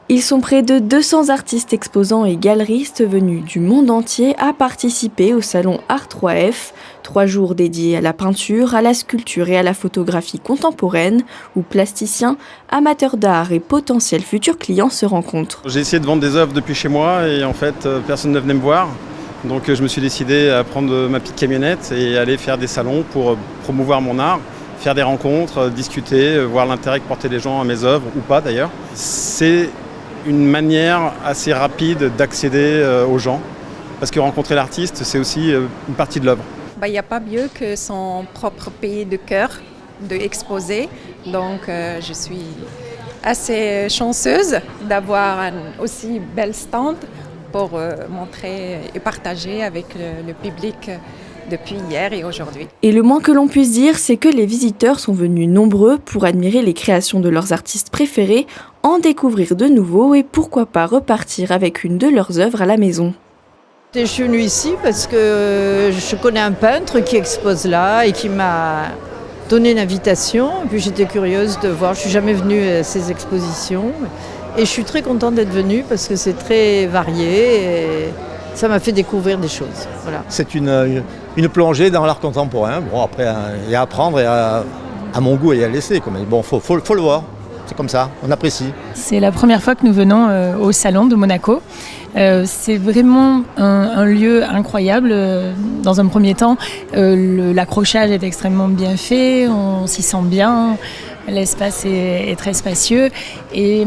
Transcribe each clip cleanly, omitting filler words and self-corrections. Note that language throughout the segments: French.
Ils sont près de 200 artistes exposants et galeristes venus du monde entier à participer au salon Art 3F, 3 jours dédiés à la peinture, à la sculpture et à la photographie contemporaine, où plasticiens, amateurs d'art et potentiels futurs clients se rencontrent. J'ai essayé de vendre des œuvres depuis chez moi et en fait personne ne venait me voir. Donc je me suis décidé à prendre ma petite camionnette et aller faire des salons pour promouvoir mon art, faire des rencontres, discuter, voir l'intérêt que portaient les gens à mes œuvres ou pas d'ailleurs. C'est une manière assez rapide d'accéder aux gens parce que rencontrer l'artiste, c'est aussi une partie de l'œuvre. Il n'y a pas mieux que son propre pays de cœur d'exposer. Donc je suis assez chanceuse d'avoir un aussi bel stand pour montrer et partager avec le public depuis hier et aujourd'hui. Et le moins que l'on puisse dire, c'est que les visiteurs sont venus nombreux pour admirer les créations de leurs artistes préférés, en découvrir de nouveaux et pourquoi pas repartir avec une de leurs œuvres à la maison. Je suis venue ici parce que je connais un peintre qui expose là et qui m'a donné une invitation. Et puis j'étais curieuse de voir, je ne suis jamais venue à ces expositions. Et je suis très contente d'être venue parce que c'est très varié et ça m'a fait découvrir des choses. Voilà. C'est une plongée dans l'art contemporain. Bon, après, il y a à apprendre et à mon goût et à laisser. Mais bon, faut le voir. C'est comme ça, on apprécie. C'est la première fois que nous venons au Salon de Monaco. C'est vraiment un lieu incroyable. Dans un premier temps, l'accrochage est extrêmement bien fait, on s'y sent bien. L'espace est très spacieux et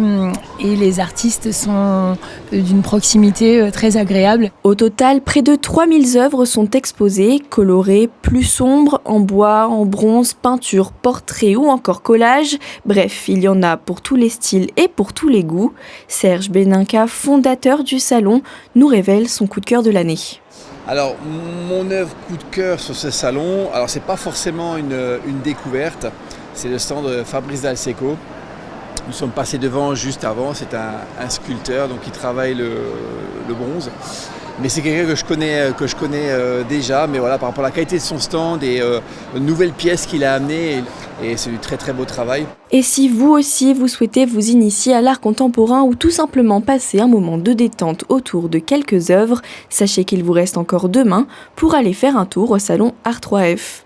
les artistes sont d'une proximité très agréable. Au total, près de 3000 œuvres sont exposées, colorées, plus sombres, en bois, en bronze, peinture, portrait ou encore collage. Bref, il y en a pour tous les styles et pour tous les goûts. Serge Beninca, fondateur du salon, nous révèle son coup de cœur de l'année. Alors, mon œuvre coup de cœur sur ce salon, alors c'est pas forcément une découverte. C'est le stand de Fabrice Dalseco. Nous sommes passés devant juste avant. C'est un sculpteur donc, qui travaille le bronze. Mais c'est quelqu'un que je connais déjà. Mais voilà, par rapport à la qualité de son stand et nouvelles pièces qu'il a amenées. Et c'est du très très beau travail. Et si vous aussi vous souhaitez vous initier à l'art contemporain ou tout simplement passer un moment de détente autour de quelques œuvres, sachez qu'il vous reste encore demain pour aller faire un tour au salon Art 3F.